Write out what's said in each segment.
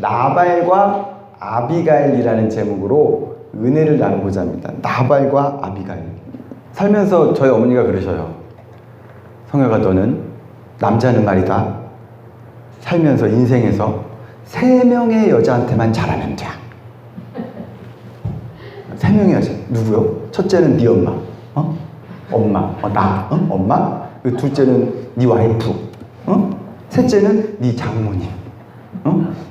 나발과 아비가일이라는 제목으로 은혜를 나누고자 합니다. 나발과 아비가일. 살면서 저희 어머니가 그러셔요. 성혁아, 너는 남자는 말이다. 살면서 인생에서 3명의 여자한테만 잘하면 돼. 3명의 여자. 누구요? 첫째는 네 엄마. 엄마. 나. 엄마. 둘째는 네 와이프. 셋째는 네 장모님.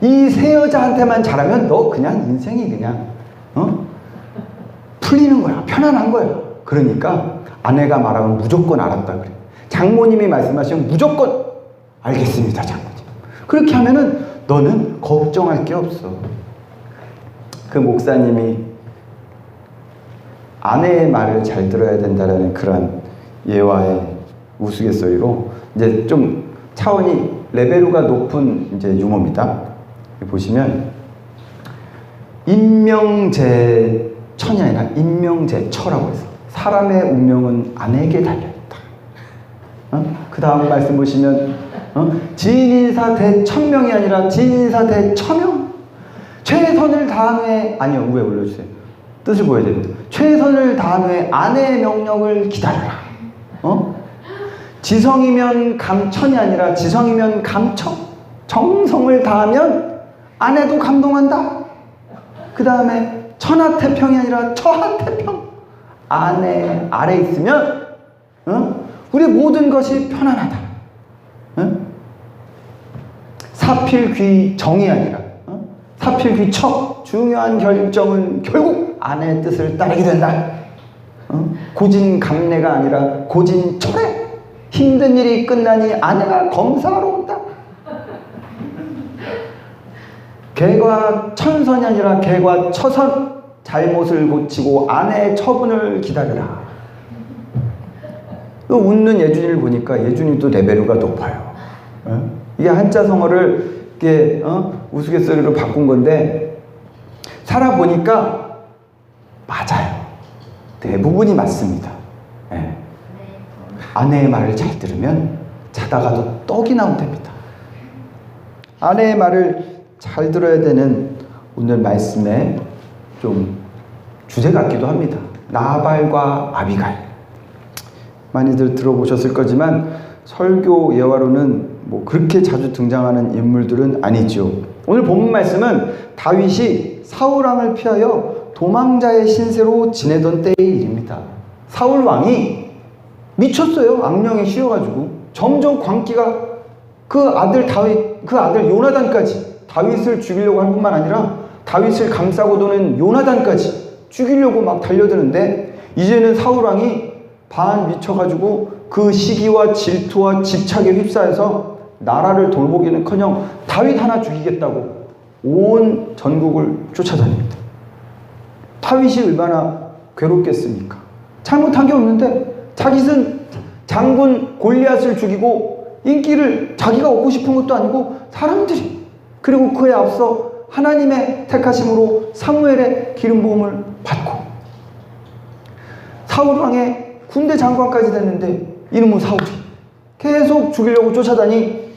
이 3여자한테만 잘하면 너 그냥 인생이 그냥 풀리는 거야. 편안한 거야. 그러니까 아내가 말하면 무조건 알았다 그래. 장모님이 말씀하시면 무조건 알겠습니다, 장모님. 그렇게 하면은 너는 걱정할 게 없어. 그 목사님이 아내의 말을 잘 들어야 된다라는 그런 예화의 우스갯소리로 이제 좀 차원이 레벨루가 높은 이제 유머입니다. 보시면 인명제천이 아니라 인명제처라고 해서 사람의 운명은 아내에게 달려있다. 그 다음 말씀 보시면 지인인사 대천명이 아니라 지인인사 대처명. 최선을 다한 후에 아니요, 위에 올려주세요. 뜻을 보여야 됩니다. 최선을 다한 후에 아내의 명령을 기다려라. 지성이면 감천이 아니라 지성이면 감청. 정성을 다하면 아내도 감동한다. 그 다음에 천하태평이 아니라 처하태평. 아내 아래 있으면 우리 모든 것이 편안하다. 사필귀정이 아니라 사필귀처. 중요한 결정은 결국 아내의 뜻을 따르게 된다. 고진감래가 아니라 고진철회. 힘든 일이 끝나니 아내가 검사하러 온다. 개과천선이 아니라 개과처선. 잘못을 고치고 아내의 처분을 기다려라. 웃는 예준이를 보니까 예준이도 레벨루가 높아요. 이게 한자성어를 이게 우스갯소리로 바꾼 건데 살아보니까 맞아요. 대부분이 맞습니다. 아내의 말을 잘 들으면 자다가도 떡이 나온답니다. 아내의 말을 잘 들어야 되는 오늘 말씀의 좀 주제 같기도 합니다. 나발과 아비가일. 많이들 들어보셨을 거지만 설교 예화로는 뭐 그렇게 자주 등장하는 인물들은 아니죠. 오늘 본문 말씀은 다윗이 사울왕을 피하여 도망자의 신세로 지내던 때의 일입니다. 사울왕이 미쳤어요. 악령에 씌워가지고 점점 광기가 그 아들 요나단까지 다윗을 죽이려고 할 뿐만 아니라 다윗을 감싸고 도는 요나단까지 죽이려고 막 달려드는데 이제는 사울왕이 반 미쳐가지고 그 시기와 질투와 집착에 휩싸여서 나라를 돌보기는커녕 다윗 하나 죽이겠다고 온 전국을 쫓아다닙니다. 다윗이 얼마나 괴롭겠습니까? 잘못한 게 없는데 자기는 장군 골리앗을 죽이고 인기를 자기가 얻고 싶은 것도 아니고 사람들이, 그리고 그에 앞서 하나님의 택하심으로 사무엘의 기름 부음을 받고 사울왕의 군대 장관까지 됐는데 이놈의 사울이 계속 죽이려고 쫓아다니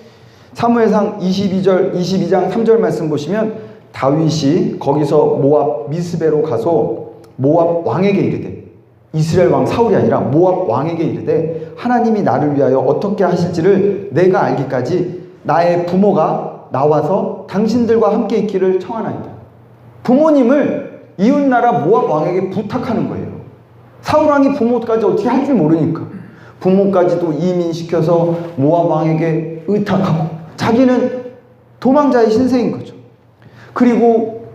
사무엘상 22장 3절 말씀 보시면 다윗이 거기서 모압 미스베로 가서 모압 왕에게 이르되, 이스라엘 왕 사울이 아니라 모압 왕에게 이르되 하나님이 나를 위하여 어떻게 하실지를 내가 알기까지 나의 부모가 나와서 당신들과 함께 있기를 청하나이다. 부모님을 이웃나라 모압 왕에게 부탁하는 거예요. 사울 왕이 부모까지 어떻게 할 줄 모르니까 부모까지도 이민시켜서 모압 왕에게 의탁하고 자기는 도망자의 신세인 거죠. 그리고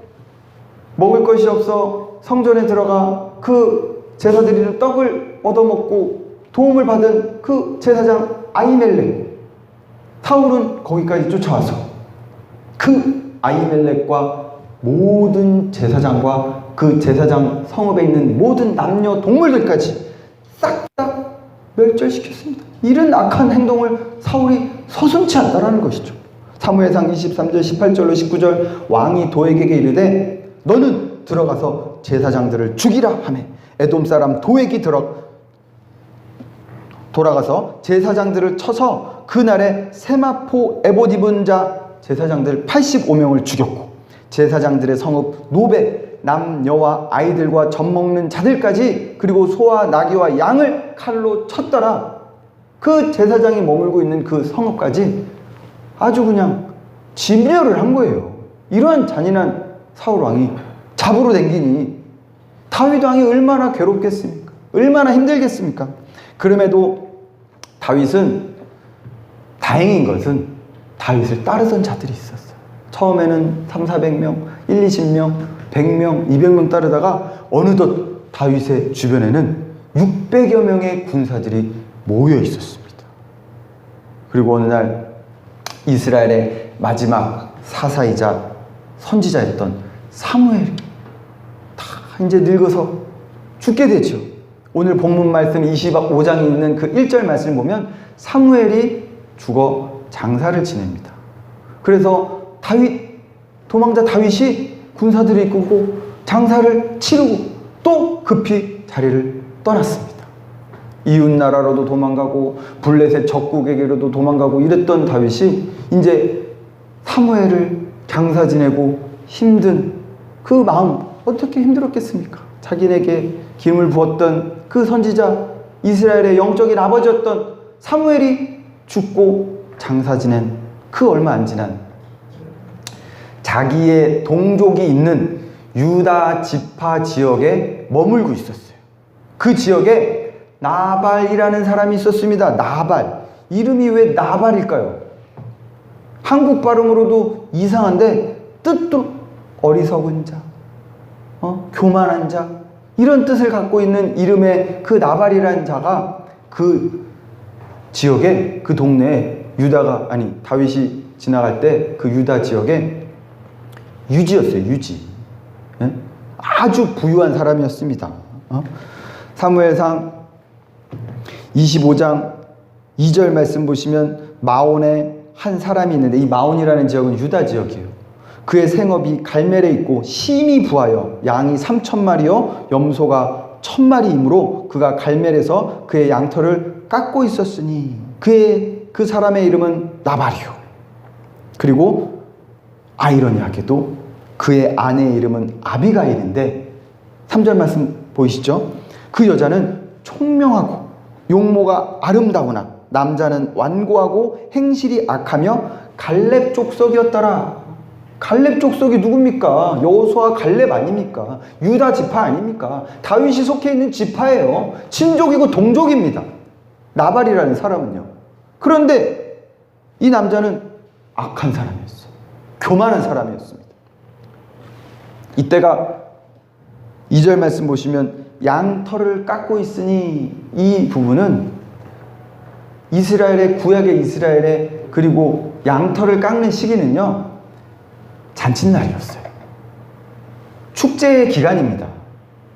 먹을 것이 없어 성전에 들어가 그 제사 드리는 떡을 얻어먹고 도움을 받은 그 제사장 아히멜렉. 사울은 거기까지 쫓아와서 그 아히멜렉과 모든 제사장과 그 제사장 성읍에 있는 모든 남녀 동물들까지 싹 다 멸절시켰습니다. 이런 악한 행동을 사울이 서슴지 않다라는 것이죠. 사무엘상 23절 18절로 19절 왕이 도액에게 이르되 너는 들어가서 제사장들을 죽이라 하매 에돔 사람 도액이 돌아가서 제사장들을 쳐서 그날에 세마포 에봇 입은 자 제사장들 85명을 죽였고 제사장들의 성읍 노베 남녀와 아이들과 젖 먹는 자들까지 그리고 소와 나귀와 양을 칼로 쳤더라. 그 제사장이 머물고 있는 그 성읍까지 아주 그냥 진멸을 한 거예요. 이러한 잔인한 사울 왕이 잡으러 댕기니 다윗 왕이 얼마나 괴롭겠습니까? 얼마나 힘들겠습니까? 그럼에도 다윗은 다행인 것은 다윗을 따르던 자들이 있었어요. 처음에는 300~400명, 20명, 100명, 200명 따르다가 어느덧 다윗의 주변에는 600여 명의 군사들이 모여 있었습니다. 그리고 어느 날 이스라엘의 마지막 사사이자 선지자였던 사무엘이 다 이제 늙어서 죽게 되죠. 오늘 본문 말씀 25장에 있는 그 1절 말씀을 보면 사무엘이 죽어 장사를 지냅니다. 그래서 도망자 다윗이 군사들을 이끌고 장사를 치르고 또 급히 자리를 떠났습니다. 이웃나라로도 도망가고 블레셋 적국에게로도 도망가고 이랬던 다윗이 이제 사무엘을 장사 지내고 힘든 그 마음 어떻게 힘들었겠습니까? 자기에게 기름을 부었던 그 선지자 이스라엘의 영적인 아버지였던 사무엘이 죽고 장사 지낸 그 얼마 안 지난 자기의 동족이 있는 유다 지파 지역에 머물고 있었어요. 그 지역에 나발이라는 사람이 있었습니다. 나발. 이름이 왜 나발일까요? 한국 발음으로도 이상한데 뜻도 어리석은 자, 교만한 자 이런 뜻을 갖고 있는 이름의 그 나발이라는 자가 그 지역에 그 동네에 다윗이 지나갈 때 그 유다 지역에 유지였어요. 유지. 예? 아주 부유한 사람이었습니다. 사무엘상 25장 2절 말씀 보시면 마온에 한 사람이 있는데 이 마온이라는 지역은 유다 지역이에요. 그의 생업이 갈멜에 있고 심히 부하여 양이 3,000마리요 염소가 1,000마리이므로 그가 갈멜에서 그의 양털을 깎고 있었으니 그 사람의 이름은 나발이요. 그리고 아이러니하게도 그의 아내의 이름은 아비가일인데 3절 말씀 보이시죠? 그 여자는 총명하고 용모가 아름다우나 남자는 완고하고 행실이 악하며 갈렙 족속이었더라. 갈렙 족속이 누굽니까? 여호수아 갈렙 아닙니까? 유다 지파 아닙니까? 다윗이 속해 있는 지파예요. 친족이고 동족입니다. 나발이라는 사람은요. 그런데 이 남자는 악한 사람이었어요. 교만한 사람이었습니다. 이때가 2절 말씀 보시면 양털을 깎고 있으니 이 부분은 구약의 이스라엘의 그리고 양털을 깎는 시기는요 잔칫날이었어요. 축제의 기간입니다.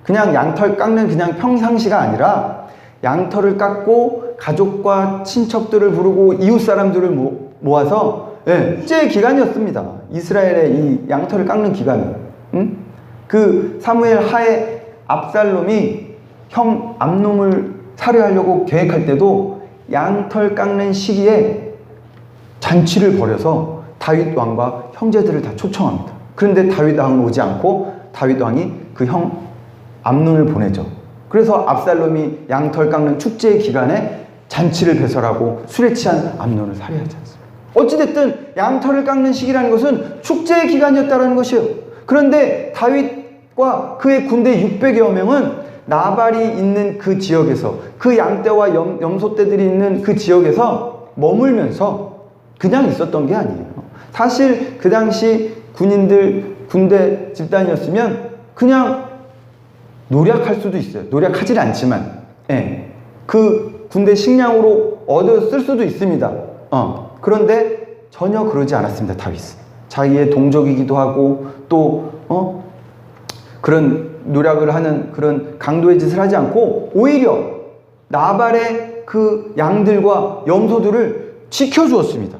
그냥 양털 깎는 그냥 평상시가 아니라 양털을 깎고 가족과 친척들을 부르고 이웃 사람들을 모아서 축제의 기간이었습니다. 이스라엘의 이 양털을 깎는 기간은. 그 사무엘 하에 압살롬이 형 암놈을 살해하려고 계획할 때도 양털 깎는 시기에 잔치를 벌여서 다윗 왕과 형제들을 다 초청합니다. 그런데 다윗 왕은 오지 않고 다윗 왕이 그 형 암논을 보내죠. 그래서 압살롬이 양털 깎는 축제의 기간에 잔치를 배설하고 술에 취한 암논을 살해하지 않습니다. 어찌됐든 양털을 깎는 시기라는 것은 축제의 기간이었다는 것이에요. 그런데 다윗과 그의 군대 600여 명은 나발이 있는 그 지역에서 그 양떼와 염소떼들이 있는 그 지역에서 머물면서 그냥 있었던 게 아니에요. 사실 그 당시 군대 집단이었으면 그냥 노략할 수도 있어요. 노략하지는 않지만 그 군대 식량으로 얻어 쓸 수도 있습니다. 그런데 전혀 그러지 않았습니다. 다윗은 자기의 동족이기도 하고 또 그런 노력을 하는 그런 강도의 짓을 하지 않고 오히려 나발의 그 양들과 염소들을 지켜주었습니다.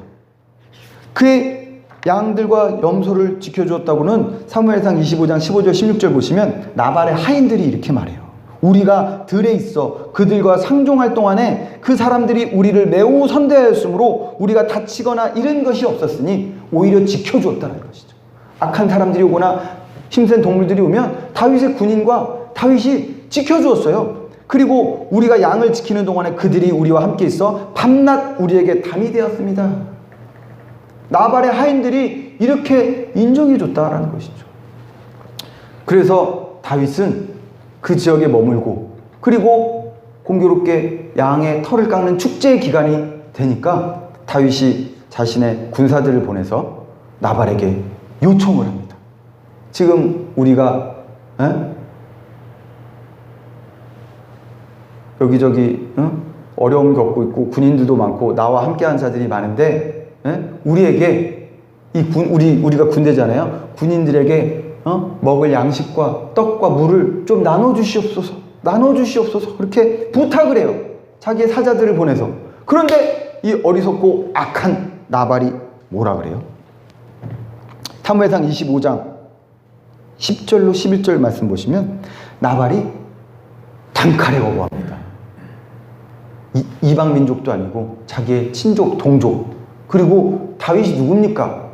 그의 양들과 염소를 지켜주었다고는 사무엘상 25장 15절 16절 보시면 나발의 하인들이 이렇게 말해요. 우리가 들에 있어 그들과 상종할 동안에 그 사람들이 우리를 매우 선대하였으므로 우리가 다치거나 이런 것이 없었으니 오히려 지켜주었다는 것이죠. 악한 사람들이 오거나 힘센 동물들이 오면 다윗의 군인과 다윗이 지켜주었어요. 그리고 우리가 양을 지키는 동안에 그들이 우리와 함께 있어 밤낮 우리에게 담이 되었습니다. 나발의 하인들이 이렇게 인정해줬다라는 것이죠. 그래서 다윗은 그 지역에 머물고, 그리고 공교롭게 양의 털을 깎는 축제의 기간이 되니까 다윗이 자신의 군사들을 보내서 나발에게 요청을 합니다. 지금 우리가 여기저기 어려움을 겪고 있고 군인들도 많고 나와 함께한 자들이 많은데 우리에게 우리가 군대잖아요. 군인들에게 먹을 양식과 떡과 물을 좀 나눠주시옵소서 그렇게 부탁을 해요. 자기의 사자들을 보내서. 그런데 이 어리석고 악한 나발이 뭐라 그래요? 사무엘상 25장 10절로 11절 말씀 보시면 나발이 단칼에 거부합니다. 이방 민족도 아니고 자기의 친족, 동족. 그리고 다윗이 누굽니까?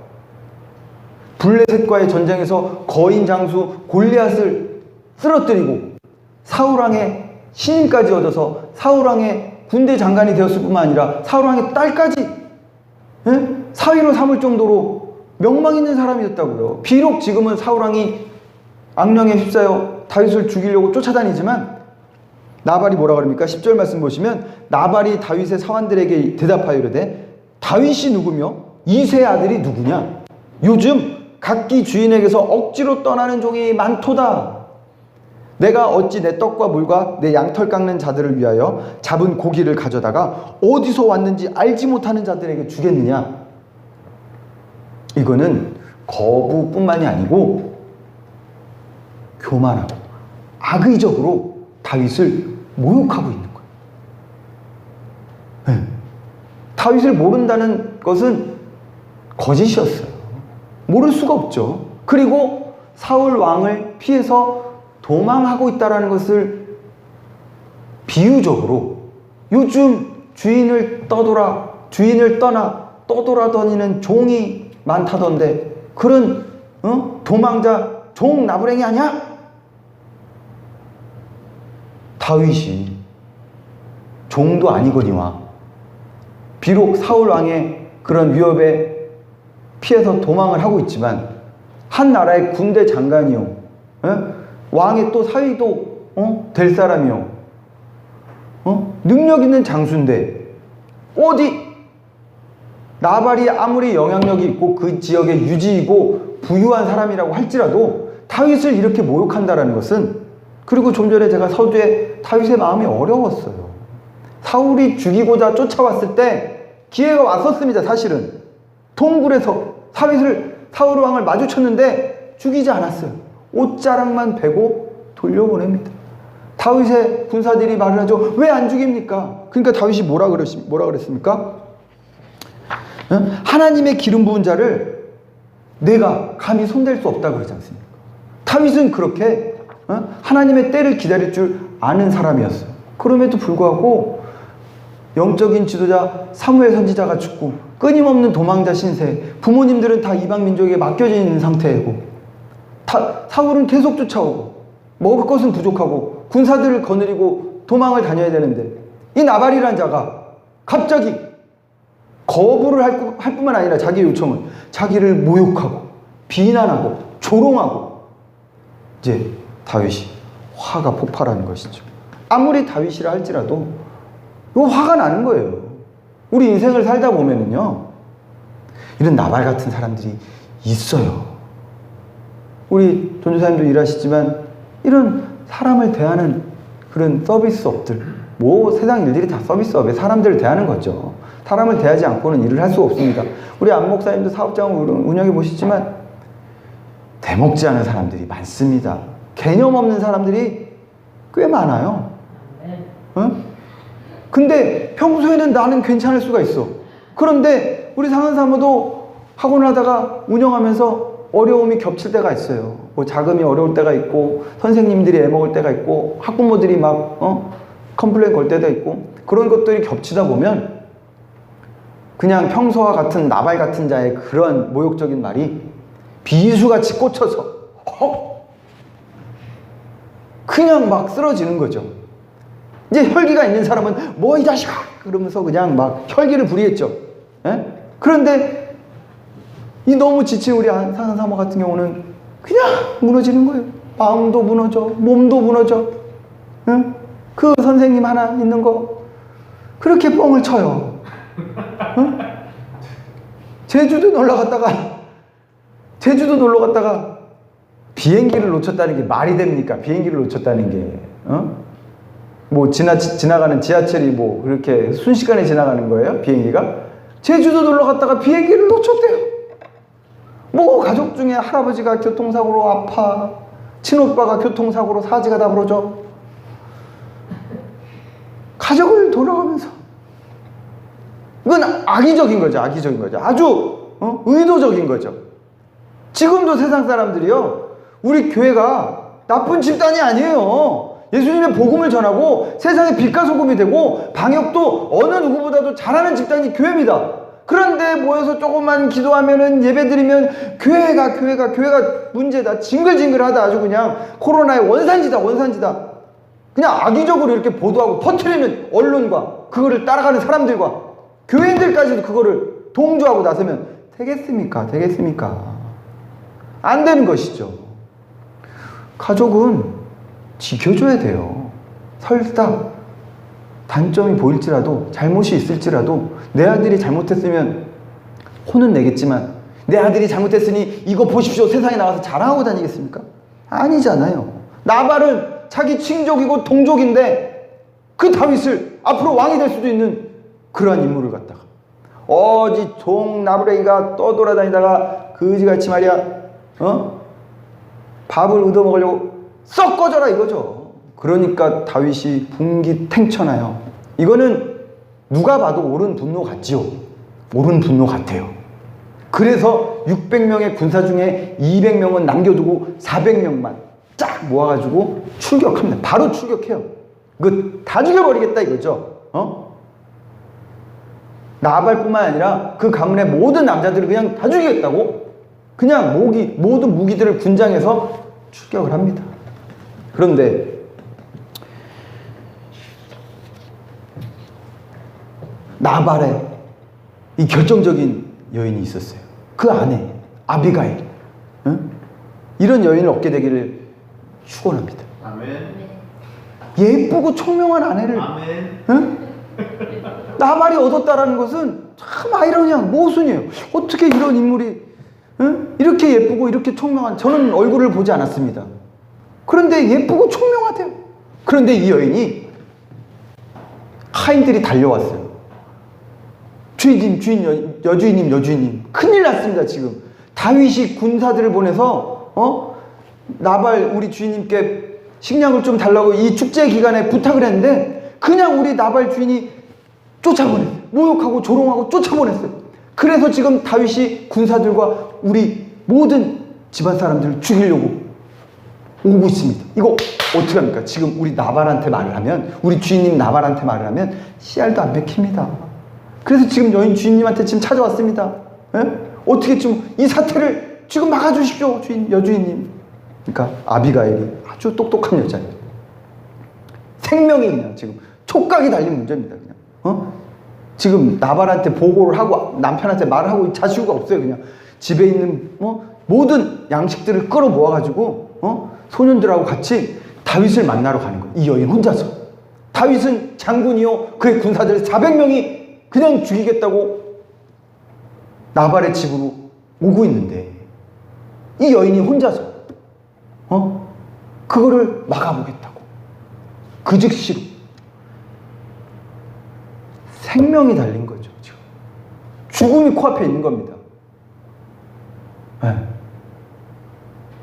블레셋과의 전쟁에서 거인 장수 골리앗을 쓰러뜨리고 사울왕의 신임까지 얻어서 사울왕의 군대 장관이 되었을 뿐만 아니라 사울왕의 딸까지 사위로 삼을 정도로 명망 있는 사람이었다고요. 비록 지금은 사울왕이 악령에 휩싸여 다윗을 죽이려고 쫓아다니지만 나발이 뭐라 그럽니까? 10절 말씀 보시면 나발이 다윗의 사환들에게 대답하여 이르되 다윗이 누구며 이새의 아들이 누구냐? 요즘 각기 주인에게서 억지로 떠나는 종이 많도다. 내가 어찌 내 떡과 물과 내 양털 깎는 자들을 위하여 잡은 고기를 가져다가 어디서 왔는지 알지 못하는 자들에게 주겠느냐? 이거는 거부뿐만이 아니고 교만하고 악의적으로 다윗을 모욕하고 있는 거예요. 다윗을 모른다는 것은 거짓이었어요. 모를 수가 없죠. 그리고 사울 왕을 피해서 도망하고 있다는 것을 비유적으로 요즘 주인을 떠나 떠돌아다니는 종이 많다던데 그런 도망자 종 나부랭이 아니야? 다윗이 종도 아니거니와 비록 사울 왕의 그런 위협에 피해서 도망을 하고 있지만 한 나라의 군대 장관이요, 왕의 또 사위도 될 사람이요, 능력 있는 장수인데 어디 나발이 아무리 영향력이 있고 그 지역의 유지이고 부유한 사람이라고 할지라도 다윗을 이렇게 모욕한다는 것은, 그리고 좀 전에 제가 서두에 다윗의 마음이 어려웠어요. 사울이 죽이고자 쫓아왔을 때 기회가 왔었습니다. 사실은 동굴에서 사울 왕을 마주쳤는데 죽이지 않았어요. 옷자락만 베고 돌려보냅니다. 다윗의 군사들이 말을 하죠. 왜 안 죽입니까? 그러니까 다윗이 뭐라 그랬습니까? 하나님의 기름 부은 자를 내가 감히 손댈 수 없다 그러지 않습니까? 다윗은 그렇게 하나님의 때를 기다릴 줄 아는 사람이었어요. 그럼에도 불구하고 영적인 지도자 사무엘 선지자가 죽고 끊임없는 도망자 신세, 부모님들은 다 이방 민족에게 맡겨져 있는 상태이고 사울은 계속 쫓아오고 먹을 것은 부족하고 군사들을 거느리고 도망을 다녀야 되는데 이 나발이라는 자가 갑자기 거부를 할 뿐만 아니라 자기의 요청을, 자기를 모욕하고 비난하고 조롱하고, 이제 다윗이 화가 폭발하는 것이죠. 아무리 다윗이라 할지라도 이거 화가 나는 거예요. 우리 인생을 살다 보면은요, 이런 나발 같은 사람들이 있어요. 우리 전도사님도 일하시지만 이런 사람을 대하는 그런 서비스업들, 뭐 세상 일들이 다 서비스업에 사람들을 대하는 거죠. 사람을 대하지 않고는 일을 할 수가 없습니다. 우리 안 목사님도 사업장을 운영해 보시지만 대먹지 않은 사람들이 많습니다. 개념 없는 사람들이 꽤 많아요. 근데 평소에는 나는 괜찮을 수가 있어. 그런데 우리 상한 사모도 학원을 하다가 운영하면서 어려움이 겹칠 때가 있어요. 뭐 자금이 어려울 때가 있고, 선생님들이 애먹을 때가 있고, 학부모들이 막 컴플레인 걸 때도 있고, 그런 것들이 겹치다 보면 그냥 평소와 같은 나발 같은 자의 그런 모욕적인 말이 비수같이 꽂혀서 그냥 막 쓰러지는 거죠. 이제 혈기가 있는 사람은 뭐 이 자식아 그러면서 그냥 막 혈기를 부리겠죠. 예? 그런데 이 너무 지친 우리 산사모 같은 경우는 그냥 무너지는 거예요. 마음도 무너져, 몸도 무너져. 예? 그 선생님 하나 있는 거 그렇게 뻥을 쳐요. 제주도 놀러 갔다가 비행기를 놓쳤다는 게 말이 됩니까? 비행기를 놓쳤다는 게 뭐 지나가는 지하철이 뭐 그렇게 순식간에 지나가는 거예요? 비행기가? 제주도 놀러 갔다가 비행기를 놓쳤대요. 뭐 가족 중에 할아버지가 교통사고로 아파, 친오빠가 교통사고로 사지가 다 부러져. 가족을 돌아가면서 이건 악의적인 거죠. 아주 의도적인 거죠. 지금도 세상 사람들이요, 우리 교회가 나쁜 집단이 아니에요. 예수님의 복음을 전하고 세상의 빛과 소금이 되고 방역도 어느 누구보다도 잘하는 집단이 교회입니다. 그런데 모여서 조금만 기도하면은 예배드리면 교회가 문제다, 징글징글하다, 아주 그냥 코로나의 원산지다. 그냥 악의적으로 이렇게 보도하고 퍼뜨리는 언론과 그거를 따라가는 사람들과 교인들까지도 그거를 동조하고 나서면 되겠습니까? 안 되는 것이죠. 가족은 지켜줘야 돼요. 설사 단점이 보일지라도, 잘못이 있을지라도, 내 아들이 잘못했으면 혼은 내겠지만 내 아들이 잘못했으니 이거 보십시오 세상에 나가서 자랑하고 다니겠습니까? 아니잖아요. 나발은 자기 친족이고 동족인데 그 다윗을 앞으로 왕이 될 수도 있는 그러한 인물을 갖다가 어지 종나부레이가 떠돌아다니다가 그지같이 말이야 밥을 얻어먹으려고 썩 꺼져라 이거죠. 그러니까 다윗이 분기탱천하여, 이거는 누가 봐도 옳은 분노 같지요. 옳은 분노 같아요. 그래서 600명의 군사 중에 200명은 남겨두고 400명만 쫙 모아가지고 출격합니다. 바로 출격해요. 이거 다 죽여버리겠다 이거죠. 나발뿐만 아니라 그 가문의 모든 남자들을 그냥 다 죽이겠다고 그냥 모든 무기들을 군장해서 출격을 합니다. 그런데 나발의 이 결정적인 여인이 있었어요. 그 아내 아비가일, 이런 여인을 얻게 되기를 축원합니다. 아멘. 예쁘고 총명한 아내를 나발이 얻었다라는 것은 참 아이러니한 모순이에요. 어떻게 이런 인물이 이렇게 예쁘고 이렇게 총명한, 저는 얼굴을 보지 않았습니다. 그런데 예쁘고 총명하대요. 그런데 이 여인이 하인들이 달려왔어요. 여주인님 큰일 났습니다. 지금 다윗이 군사들을 보내서 나발 우리 주인님께 식량을 좀 달라고 이 축제 기간에 부탁을 했는데 그냥 우리 나발 주인이 쫓아보냈어요. 모욕하고 조롱하고 쫓아보냈어요. 그래서 지금 다윗이 군사들과 우리 모든 집안 사람들을 죽이려고 오고 있습니다. 이거 어떻게 합니까? 지금 우리 나발한테 말을 하면, 우리 주인님 나발한테 말을 하면 씨알도 안 맥힙니다. 그래서 지금 여인 주인님한테 지금 찾아왔습니다. 어떻게 좀 이 사태를 지금 막아주십시오, 여주인님. 그러니까 아비가일이 아주 똑똑한 여자예요. 생명이 그냥 지금 촉각이 달린 문제입니다. 그냥 지금 나발한테 보고를 하고 남편한테 말을 하고 자시고가 없어요. 그냥 집에 있는 모든 양식들을 끌어 모아가지고 소년들하고 같이 다윗을 만나러 가는 거예요. 이 여인 혼자서. 다윗은 장군이요 그의 군사들 400명이 그냥 죽이겠다고 나발의 집으로 오고 있는데 이 여인이 혼자서 그거를 막아보겠다고 그 즉시로 생명이 달린 거죠. 지금 죽음이 코앞에 있는 겁니다. 네.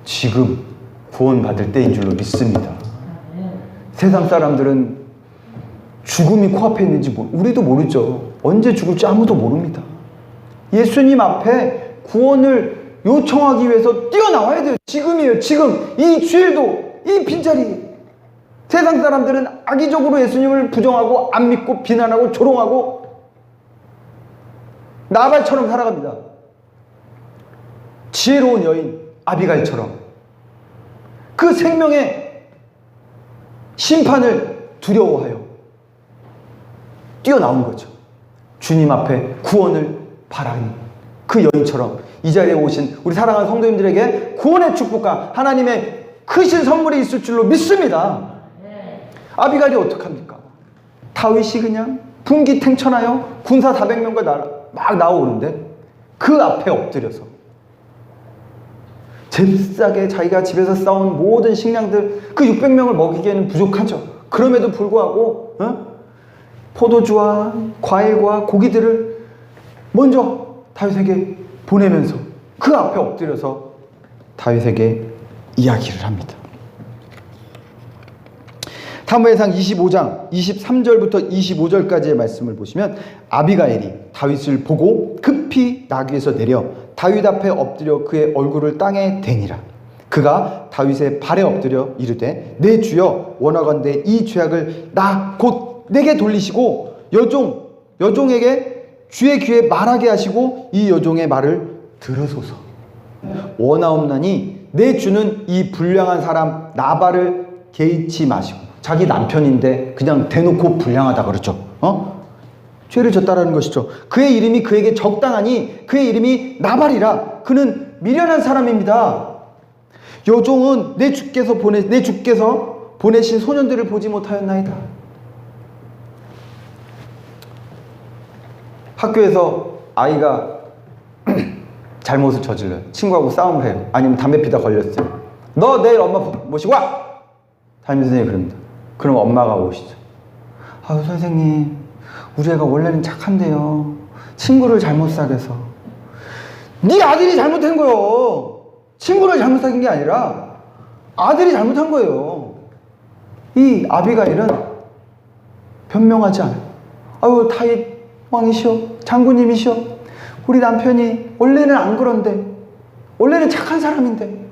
지금 구원받을 때인 줄로 믿습니다. 세상 사람들은 죽음이 코앞에 있는지 우리도 모르죠. 언제 죽을지 아무도 모릅니다. 예수님 앞에 구원을 요청하기 위해서 뛰어나와야 돼요. 지금이에요. 지금 이 주일도 이 빈자리. 세상 사람들은 악의적으로 예수님을 부정하고 안 믿고 비난하고 조롱하고 나발처럼 살아갑니다. 지혜로운 여인 아비가일처럼 그 생명의 심판을 두려워하여 뛰어나온 거죠. 주님 앞에 구원을 바라는 그 여인처럼 이 자리에 오신 우리 사랑하는 성도님들에게 구원의 축복과 하나님의 크신 선물이 있을 줄로 믿습니다. 아비가일이 어떡합니까? 다윗이 그냥 분기탱천하여 군사 400명과 막 나오는데 그 앞에 엎드려서 잽싸게 자기가 집에서 싸온 모든 식량들 그 600명을 먹이기에는 부족하죠. 그럼에도 불구하고 포도주와 과일과 고기들을 먼저 다윗에게 보내면서 그 앞에 엎드려서 다윗에게 이야기를 합니다. 사무엘상 25장 23절부터 25절까지의 말씀을 보시면 아비가일이 다윗을 보고 급히 나귀에서 내려 다윗 앞에 엎드려 그의 얼굴을 땅에 대니라. 그가 다윗의 발에 엎드려 이르되 내 주여 원하건대 이 죄악을 나 곧 내게 돌리시고 여종에게 주의 귀에 말하게 하시고 이 여종의 말을 들으소서. 원하옵나니 내 주는 이 불량한 사람 나발을 개의치 마시고 자기 남편인데 그냥 대놓고 불량하다 그러죠. 죄를 졌다라는 것이죠. 그의 이름이 그에게 적당하니 그의 이름이 나발이라. 그는 미련한 사람입니다. 여종은 내 주께서 보내신 소년들을 보지 못하였나이다. 학교에서 아이가 잘못을 저질러요. 친구하고 싸움을 해요. 아니면 담배 피다 걸렸어요. 너 내일 엄마 모시고 와! 담임선생님이 그럽니다. 그럼 엄마가 오시죠. 아유 선생님, 우리 애가 원래는 착한데요, 친구를 잘못 사귀어서. 네 아들이 잘못한 거요. 친구를 잘못 사귄 게 아니라 아들이 잘못한 거예요. 이 아비가일은 변명하지 않아요. 아유 타입 왕이시오, 장군님이시오, 우리 남편이 원래는 안 그런데, 원래는 착한 사람인데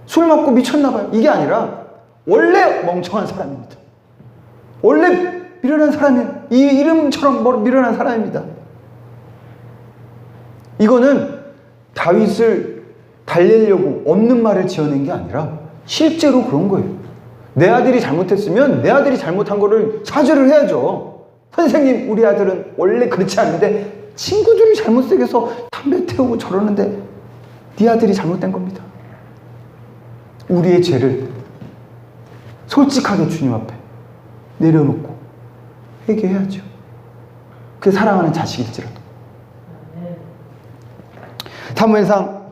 술 먹고 미쳤나봐요. 이게 아니라 원래 멍청한 사람입니다. 원래 미련한 사람이에요. 이 이름처럼 미련한 사람입니다. 이거는 다윗을 달래려고 없는 말을 지어낸 게 아니라 실제로 그런 거예요. 내 아들이 잘못했으면 내 아들이 잘못한 거를 사죄를 해야죠. 선생님, 우리 아들은 원래 그렇지 않은데 친구들이 잘못 새겨서 담배 태우고 저러는데 네 아들이 잘못된 겁니다. 우리의 죄를 솔직하게 주님 앞에 내려놓고 회개해야죠. 그게 사랑하는 자식일지라도. 사무엘상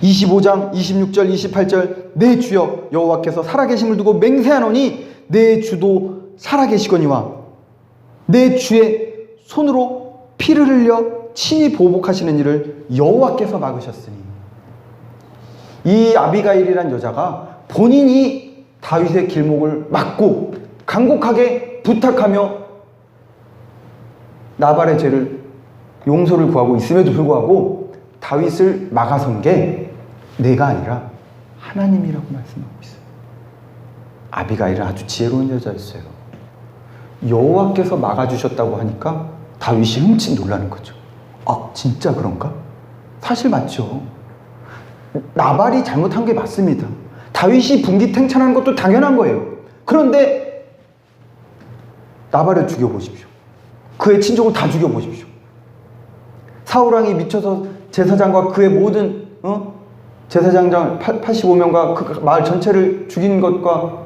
25장 26절 28절 내 주여 여호와께서 살아계심을 두고 맹세하노니 내 주도 살아계시거니와 내 주의 손으로 피를 흘려 친히 보복하시는 일을 여호와께서 막으셨으니. 이 아비가일이란 여자가 본인이 다윗의 길목을 막고 간곡하게 부탁하며 나발의 죄를 용서를 구하고 있음에도 불구하고 다윗을 막아선 게 내가 아니라 하나님이라고 말씀하고 있어요. 아비가일은 아주 지혜로운 여자였어요. 여호와께서 막아주셨다고 하니까 다윗이 흠칫 놀라는 거죠. 아, 진짜 그런가? 사실 맞죠. 나발이 잘못한 게 맞습니다. 다윗이 분기탱천하는 것도 당연한 거예요. 그런데 나발을 죽여보십시오. 그의 친족을 다 죽여보십시오. 사울왕이 미쳐서 제사장과 그의 모든 제사장 85명과 그 마을 전체를 죽인 것과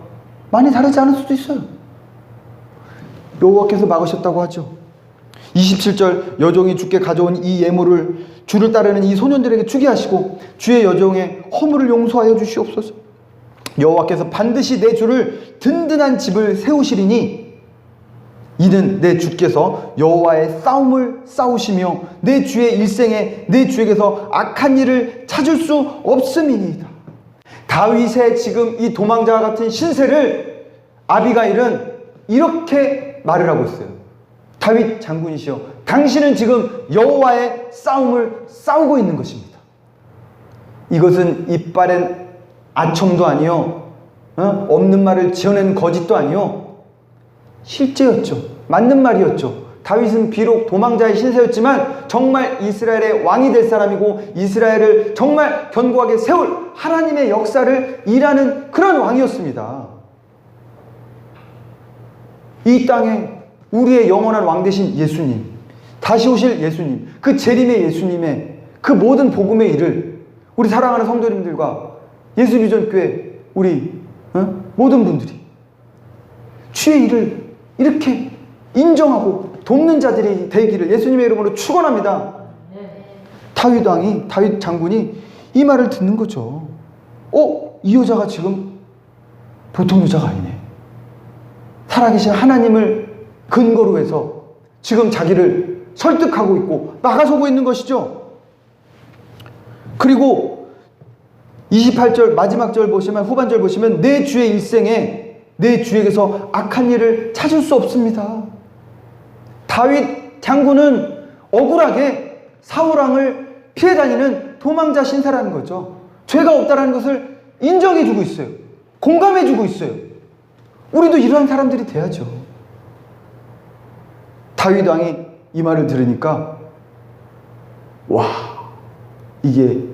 많이 다르지 않을 수도 있어요. 여호와께서 막으셨다고 하죠. 27절 여종이 주께 가져온 이 예물을 주를 따르는 이 소년들에게 주게 하시고 주의 여종의 허물을 용서하여 주시옵소서. 여호와께서 반드시 내 주를 든든한 집을 세우시리니 이는 내 주께서 여호와의 싸움을 싸우시며 내 주의 일생에 내 주에게서 악한 일을 찾을 수 없음이니이다. 다윗의 지금 이 도망자와 같은 신세를 아비가일은 이렇게 말을 하고 있어요. 다윗 장군이시여, 당신은 지금 여호와의 싸움을 싸우고 있는 것입니다. 이것은 이빨엔 아첨도 아니요, 없는 말을 지어낸 거짓도 아니요, 실제였죠. 맞는 말이었죠. 다윗은 비록 도망자의 신세였지만 정말 이스라엘의 왕이 될 사람이고 이스라엘을 정말 견고하게 세울 하나님의 역사를 일하는 그런 왕이었습니다. 이 땅에 우리의 영원한 왕 되신 예수님, 다시 오실 예수님, 그 재림의 예수님의 그 모든 복음의 일을 우리 사랑하는 성도님들과 예수비전교회 우리 모든 분들이 주의 일을 이렇게 인정하고 돕는 자들이 되기를 예수님의 이름으로 축원합니다. 다윗 왕이, 다윗 장군이 이 말을 듣는 거죠. 이 여자가 지금 보통 여자가 아니네. 살아계신 하나님을 근거로 해서 지금 자기를 설득하고 있고 나가서고 있는 것이죠. 그리고 28절 마지막 절 보시면, 후반절 보시면 내 주의 일생에 내 주에게서 악한 일을 찾을 수 없습니다. 다윗 장군은 억울하게 사울왕을 피해 다니는 도망자 신세라는 거죠. 죄가 없다는 것을 인정해 주고 있어요. 공감해 주고 있어요. 우리도 이러한 사람들이 돼야죠. 다윗 왕이 이 말을 들으니까 와, 이게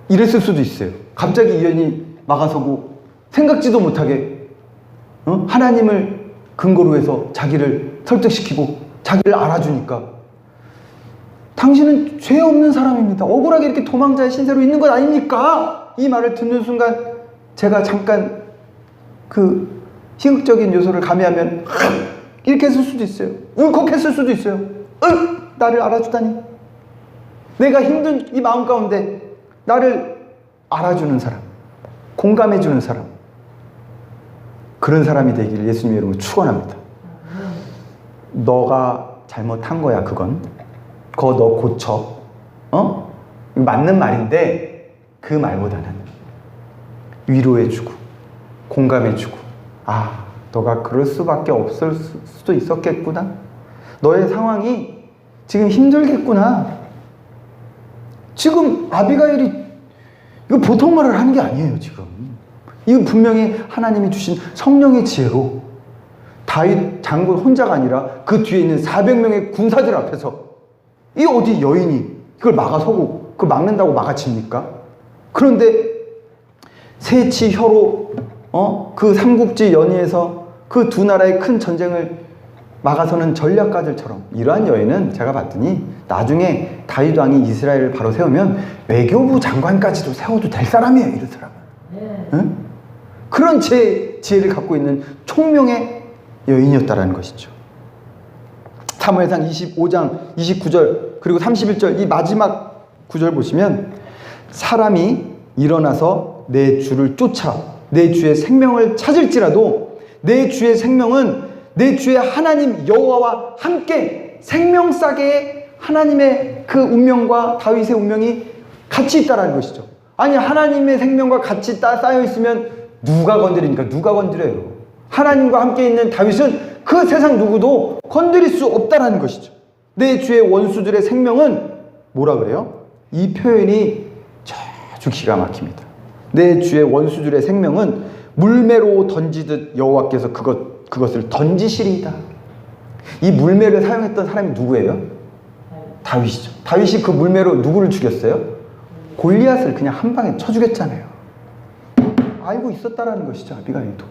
이랬을 수도 있어요. 갑자기 이 여인이 막아서고 생각지도 못하게 하나님을 근거로 해서 자기를 설득시키고 자기를 알아주니까 당신은 죄 없는 사람입니다. 억울하게 이렇게 도망자의 신세로 있는 것 아닙니까? 이 말을 듣는 순간 제가 잠깐 그 희극적인 요소를 가미하면 이렇게 했을 수도 있어요. 울컥했을 수도 있어요. 나를 알아주다니. 내가 힘든 이 마음 가운데 나를 알아주는 사람, 공감해주는 사람, 그런 사람이 되기를 예수님의 이름으로 축원합니다. 너가 잘못한 거야, 그건. 그거 너 고쳐. 맞는 말인데 그 말보다는 위로해주고 공감해주고, 아, 너가 그럴 수밖에 없을 수도 있었겠구나. 너의 상황이 지금 힘들겠구나. 지금 아비가일이 이거 보통 말을 하는 게 아니에요. 지금 이건 분명히 하나님이 주신 성령의 지혜로 다윗 장군 혼자가 아니라 그 뒤에 있는 400명의 군사들 앞에서 이 어디 여인이 그걸 막아서고 그걸 막는다고 막아칩니까? 그런데 세치 혀로 그 삼국지 연의에서 그 두 나라의 큰 전쟁을 막아서는 전략가들처럼 이러한 여인은 제가 봤더니 나중에 다윗 왕이 이스라엘을 바로 세우면 외교부 장관까지도 세워도 될 사람이에요. 이런 사람은. 응? 그런 지혜를 갖고 있는 총명의 여인이었다라는 것이죠. 사무엘상 25장 29절 그리고 31절 이 마지막 구절 보시면 사람이 일어나서 내 주를 쫓아 내 주의 생명을 찾을지라도 내 주의 생명은 내 주의 하나님 여호와와 함께 생명싸개에 하나님의 그 운명과 다윗의 운명이 같이 있다라는 것이죠. 아니, 하나님의 생명과 같이 쌓여 있으면 누가 건드리니까? 누가 건드려요? 하나님과 함께 있는 다윗은 그 세상 누구도 건드릴 수 없다라는 것이죠. 내 주의 원수들의 생명은 뭐라 그래요? 이 표현이 아주 기가 막힙니다. 내 주의 원수들의 생명은 물매로 던지듯 여호와께서 그것을 던지시리이다. 이 물매를 사용했던 사람이 누구예요? 다윗이죠. 다윗이 그 물매로 누구를 죽였어요? 골리앗을 그냥 한 방에 쳐 죽였잖아요. 알고 있었다라는 것이죠, 아비가일도.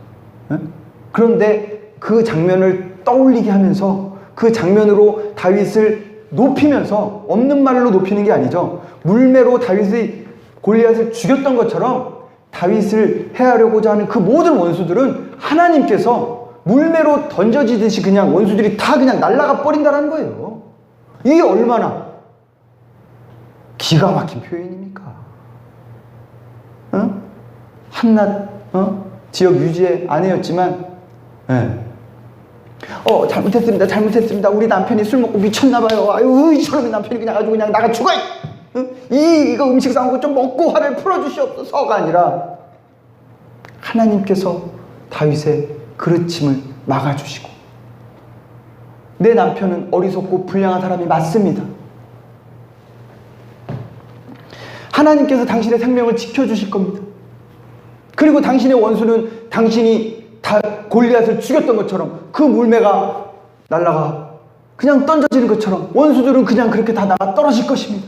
그런데 그 장면을 떠올리게 하면서 그 장면으로 다윗을 높이면서, 없는 말로 높이는 게 아니죠, 물매로 다윗이 골리앗을 죽였던 것처럼 다윗을 해하려고자 하는 그 모든 원수들은 하나님께서 물매로 던져지듯이 그냥 원수들이 다 그냥 날아가 버린다는 거예요. 이게 얼마나 기가 막힌 표현입니까? 한낱 지역 유지의 아내였지만, 잘못했습니다. 우리 남편이 술 먹고 미쳤나봐요. 아유, 이처럼 남편이 그냥 아주 그냥 나가 죽어! 이거 음식 싸운 거 좀 먹고 화를 풀어주시옵소서가 아니라 하나님께서 다윗의 그르침을 막아주시고, 내 남편은 어리석고 불량한 사람이 맞습니다. 하나님께서 당신의 생명을 지켜주실 겁니다. 그리고 당신의 원수는 당신이 다 골리앗을 죽였던 것처럼 그 물매가 날아가 그냥 던져지는 것처럼 원수들은 그냥 그렇게 다 나가 떨어질 것입니다.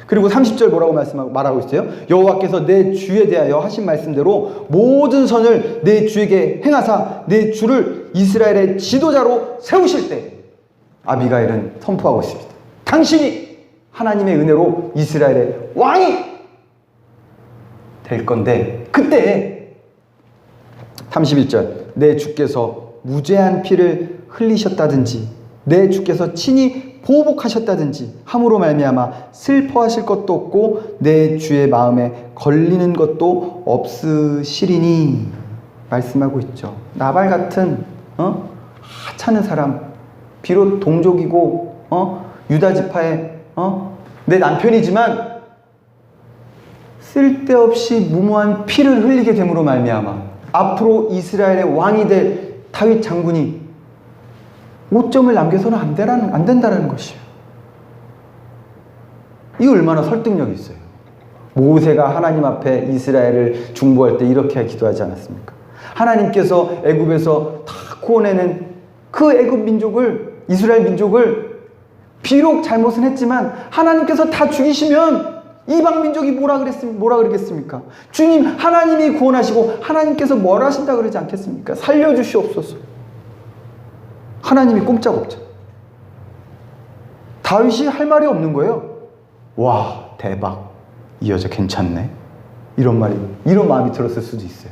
그리고 30절 뭐라고 말하고 있어요? 여호와께서 내 주에 대하여 하신 말씀대로 모든 선을 내 주에게 행하사 내 주를 이스라엘의 지도자로 세우실 때 아비가일은 선포하고 있습니다. 당신이 하나님의 은혜로 이스라엘의 왕이 될 건데, 그때 31절 내 주께서 무죄한 피를 흘리셨다든지 내 주께서 친히 보복하셨다든지 함으로 말미암아 슬퍼하실 것도 없고 내 주의 마음에 걸리는 것도 없으시리니 말씀하고 있죠. 나발 같은 하찮은 사람, 비록 동족이고 유다 지파의 내 남편이지만 쓸데없이 무모한 피를 흘리게 됨으로 말미암아 앞으로 이스라엘의 왕이 될 다윗 장군이 오점을 남겨서는 안 된다는 것이에요. 이거 얼마나 설득력이 있어요. 모세가 하나님 앞에 이스라엘을 중보할 때 이렇게 기도하지 않았습니까? 하나님께서 애굽에서 다 구원해낸 그 애굽 민족을, 이스라엘 민족을 비록 잘못은 했지만 하나님께서 다 죽이시면 이방 민족이 뭐라 그러겠습니까? 주님, 하나님이 구원하시고 하나님께서 뭘 하신다 그러지 않겠습니까? 살려주시옵소서. 하나님이 꼼짝없죠. 다윗이 할 말이 없는 거예요. 와, 대박, 이 여자 괜찮네, 이런 마음이 들었을 수도 있어요.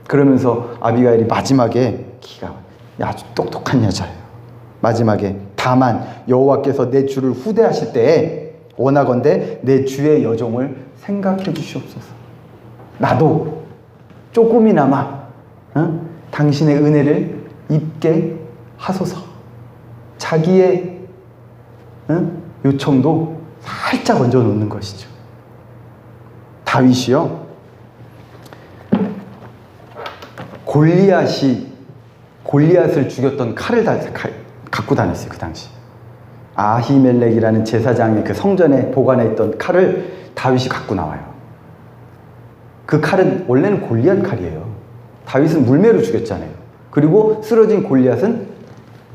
그러면서 아비가일이 마지막에 아주 똑똑한 여자예요. 마지막에 다만 여호와께서 내 주를 후대하실 때에 원하건대 내 주의 여종을 생각해 주시옵소서. 나도 조금이나마 당신의 은혜를 입게 하소서. 자기의 요청도 살짝 얹어 놓는 것이죠. 다윗이요, 골리앗을 죽였던 칼을 갖고 다녔어요. 그 당시 아히멜렉이라는 제사장의 그 성전에 보관해 있던 칼을 다윗이 갖고 나와요. 그 칼은 원래는 골리앗 칼이에요. 다윗은 물매로 죽였잖아요. 그리고 쓰러진 골리앗은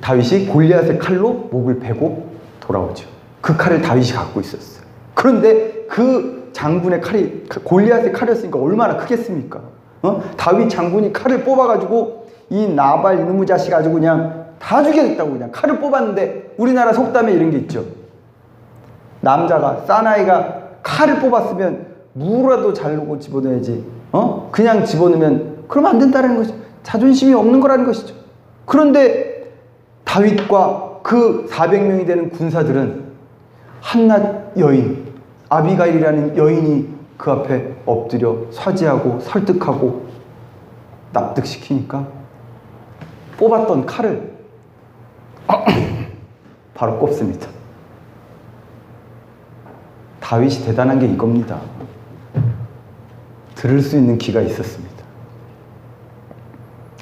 다윗이 골리앗의 칼로 목을 베고 돌아오죠. 그 칼을 다윗이 갖고 있었어요. 그런데 그 장군의 칼이 골리앗의 칼이었으니까 얼마나 크겠습니까? 다윗 장군이 칼을 뽑아가지고 이 나발 이놈의 자식 아주 그냥 다 죽여야겠다고 그냥 칼을 뽑았는데, 우리나라 속담에 이런 게 있죠. 남자가, 사나이가 칼을 뽑았으면 무라도 자르고 집어넣어야지, 그냥 집어넣으면 그러면 안 된다는 것이죠. 자존심이 없는 거라는 것이죠. 그런데 다윗과 그 400명이 되는 군사들은 한낱 여인, 아비가일이라는 여인이 그 앞에 엎드려 사죄하고 설득하고 납득시키니까 뽑았던 칼을 바로 꼽습니다. 다윗이 대단한 게 이겁니다. 들을 수 있는 귀가 있었습니다.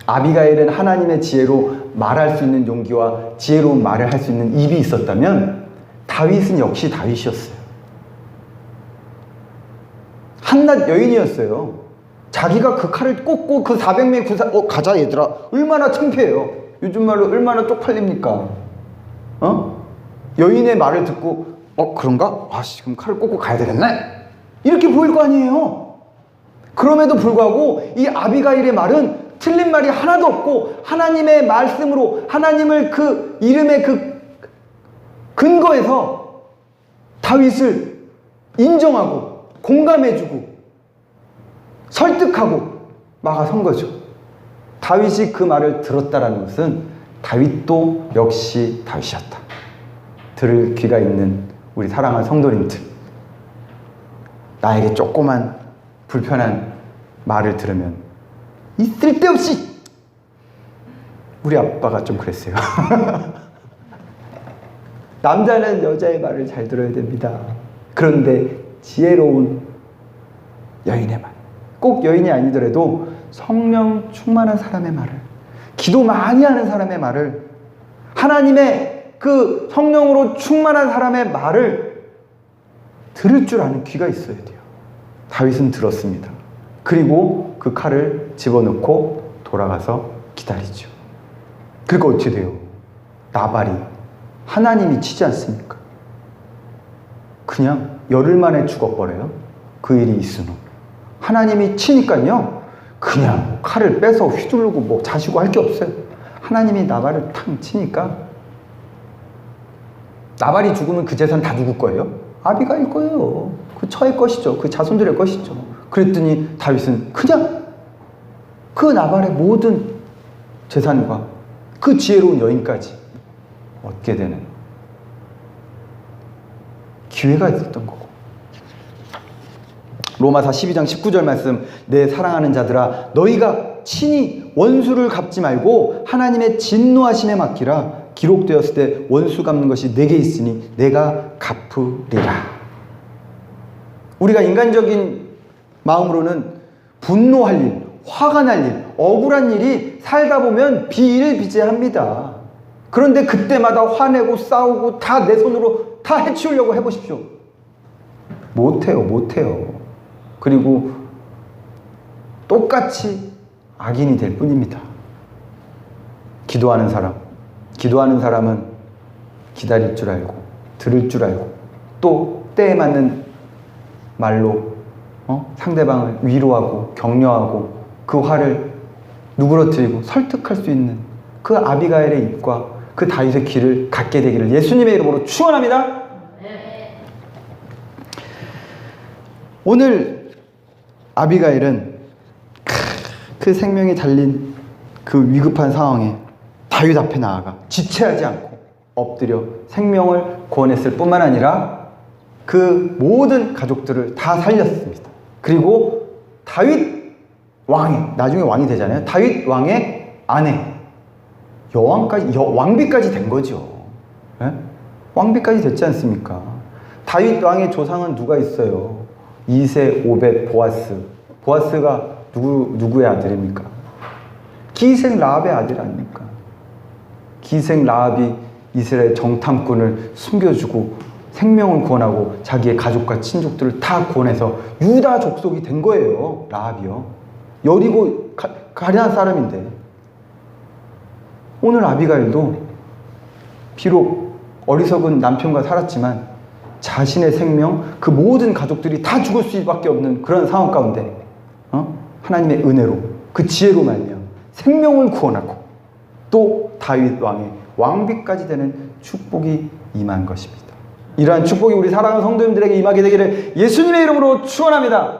아비가일은 하나님의 지혜로 말할 수 있는 용기와 지혜로운 말을 할 수 있는 입이 있었다면 다윗은 역시 다윗이었어요. 한낱 여인이었어요. 자기가 그 칼을 꽂고 그 400명의 군사, 가자 얘들아, 얼마나 창피해요. 요즘 말로 얼마나 쪽팔립니까? 여인의 말을 듣고 그런가? 그럼 칼을 꽂고 가야 되겠네? 이렇게 보일 거 아니에요. 그럼에도 불구하고 이 아비가일의 말은 틀린 말이 하나도 없고 하나님의 말씀으로, 하나님을 그 이름의 그 근거에서 다윗을 인정하고 공감해주고 설득하고 막아선 거죠. 다윗이 그 말을 들었다라는 것은 다윗도 역시 다윗이었다. 들을 귀가 있는 우리 사랑하는 성도님들, 나에게 조그만 불편한 말을 들으면 있을 데 없이, 우리 아빠가 좀 그랬어요. 남자는 여자의 말을 잘 들어야 됩니다. 그런데 지혜로운 여인의 말, 꼭 여인이 아니더라도 성령 충만한 사람의 말을, 기도 많이 하는 사람의 말을, 하나님의 그 성령으로 충만한 사람의 말을 들을 줄 아는 귀가 있어야 돼요. 다윗은 들었습니다. 그리고 그 칼을 집어넣고 돌아가서 기다리죠. 그리고 어떻게 돼요? 나발이 하나님이 치지 않습니까? 그냥 열흘 만에 죽어버려요. 그 일이 있으면. 하나님이 치니까요. 그냥 칼을 빼서 휘두르고 뭐 자시고 할 게 없어요. 하나님이 나발을 탕 치니까 나발이 죽으면 그 재산 다 누구 거예요? 아비가일 거예요. 그 처의 것이죠. 그 자손들의 것이죠. 그랬더니 다윗은 그냥 그 나발의 모든 재산과 그 지혜로운 여인까지 얻게 되는 기회가 있었던 거고. 로마서 12장 19절 말씀, 내 사랑하는 자들아 너희가 친히 원수를 갚지 말고 하나님의 진노하심에 맡기라. 기록되었을 때 원수 갚는 것이 내게 있으니 내가 갚으리라. 우리가 인간적인 마음으로는 분노할 일, 화가 날 일, 억울한 일이 살다 보면 비일비재합니다. 그런데 그때마다 화내고 싸우고 다 내 손으로 다 해치우려고 해보십시오. 못해요. 그리고 똑같이 악인이 될 뿐입니다. 기도하는 사람은 기다릴 줄 알고 들을 줄 알고 또 때에 맞는 말로 상대방을 위로하고 격려하고 그 화를 누그러뜨리고 설득할 수 있는 그 아비가일의 입과 그 다윗의 귀를 갖게 되기를 예수님의 이름으로 축원합니다. 오늘 아비가일은 그 생명이 달린 그 위급한 상황에 다윗 앞에 나아가 지체하지 않고 엎드려 생명을 구원했을 뿐만 아니라 그 모든 가족들을 다 살렸습니다. 그리고 다윗 왕의, 나중에 왕이 되잖아요. 다윗 왕의 아내 왕비까지 된 거죠. 네? 왕비까지 됐지 않습니까? 다윗 왕의 조상은 누가 있어요? 이세, 오벳, 보아스. 보아스가 누구의 아들입니까? 기생 라합의 아들 아닙니까? 기생 라합이 이스라엘 정탐꾼을 숨겨주고 생명을 구원하고 자기의 가족과 친족들을 다 구원해서 유다 족속이 된 거예요. 라합이요. 여리고 가련한 사람인데 오늘 아비가일도 비록 어리석은 남편과 살았지만 자신의 생명, 그 모든 가족들이 다 죽을 수밖에 없는 그런 상황 가운데 하나님의 은혜로 그 지혜로 말미암아 생명을 구원하고 또 다윗 왕의 왕비까지 되는 축복이 임한 것입니다. 이러한 축복이 우리 사랑하는 성도님들에게 임하게 되기를 예수님의 이름으로 축원합니다.